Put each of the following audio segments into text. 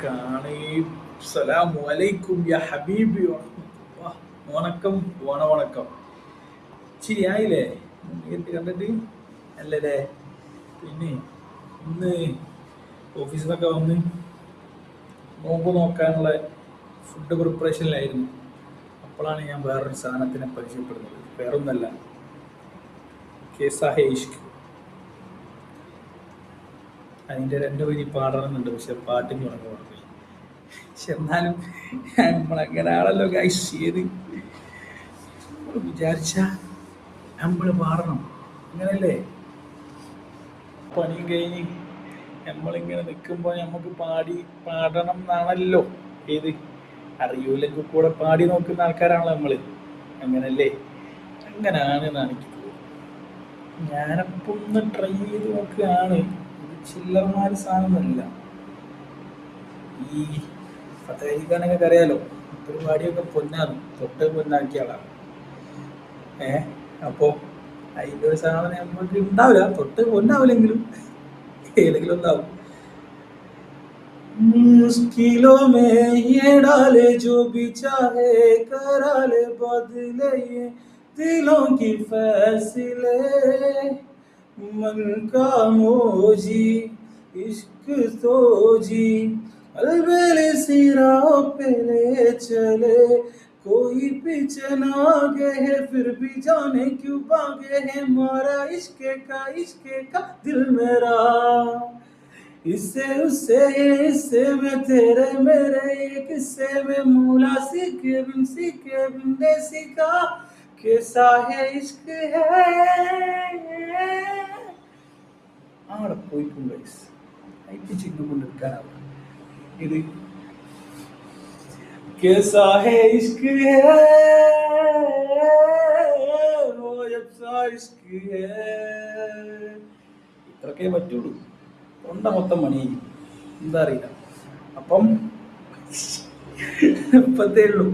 அஸ்ஸலாமு அலைக்கும் யா ஹபீபி വണക്കം വണക്കം ശരി ആയില്ലേ നേരിട്ട് കണ്ടിട്ട് അല്ലല്ലേ പിന്നെ ഇന്ന് ഓഫീസിൽ നിന്നൊക്കെ വന്ന് നോമ്പ് നോക്കാനുള്ള ഫുഡ് പ്രിപ്പറേഷനിലായിരുന്നു. അപ്പോഴാണ് ഞാൻ വേറൊരു സാധനത്തിനെ പരിചയപ്പെടുന്നത്. വേറൊന്നല്ല, കേസാഹെ ഇഷ്ക്. അതിൻ്റെ രണ്ട് വരി പാടണമെന്നുണ്ട്, പക്ഷെ പാട്ടിന് തുടങ്ങി. പക്ഷെ എന്നാലും നമ്മളങ്ങനാണല്ലോ ഗൈസ് ചെയ്ത് വിചാരിച്ച നമ്മൾ പാടണം, അങ്ങനല്ലേ? പണിയും കഴിഞ്ഞ് നമ്മളിങ്ങനെ നിൽക്കുമ്പോൾ നമുക്ക് പാടണം എന്നാണല്ലോ. ഏത് അറിയൂല്ലെങ്കിൽ കൂടെ പാടി നോക്കുന്ന ആൾക്കാരാണല്ലോ നമ്മൾ, അങ്ങനല്ലേ? അങ്ങനാണ് എനിക്ക് തോന്നുന്നത്. ഞാനപ്പോൾ ഒന്ന് ട്രൈ ചെയ്ത് നോക്കുകയാണ്. ചില്ലറമാര് സാധനമൊന്നുമല്ല. ഈ ഫത്തേലിക്കാനൊക്കെ അറിയാലോ, പരിപാടിയൊക്കെ പൊന്നാണ്, തൊട്ട് പൊന്നാക്കിയ ആളാണ്. അപ്പോൾ അതിൻ്റെ ഒരു സാധനം നമുക്ക് ഉണ്ടാവില്ല, തൊട്ട് പൊന്നാവില്ലെങ്കിലും ഏതെങ്കിലും ഉണ്ടാവും. मुश्किलों में ये डाले जो भी चाहे करा ले बदले ये दिलों की फैसले मन का मोजी इश्क तो जी अलबेले सिराओं पे ले चले कोई पीछे ना आगे है फिर भी जाने क्यों भागे है मारा इश्के का दिल मेरा इससे उससे इससे में तेरे मेरे एक किस्से में मूला सीखे बिन ने सीखा कैसा है इश्क है. അവിടെ പോയിക്കും ഗൈസ്, അയപ്പിച്ചിട്ട് കൊണ്ടിരിക്കാനാവും. ഇത് कैसा है इश्क है वो जब सा इश्क है. ഇത്രക്കേ പറ്റുള്ളൂ. തൊണ്ട മൊത്തം മണി, എന്താ അറിയില്ല. അപ്പം ഇപ്പത്തേ ഉള്ളൂ.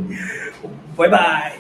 Bye bye.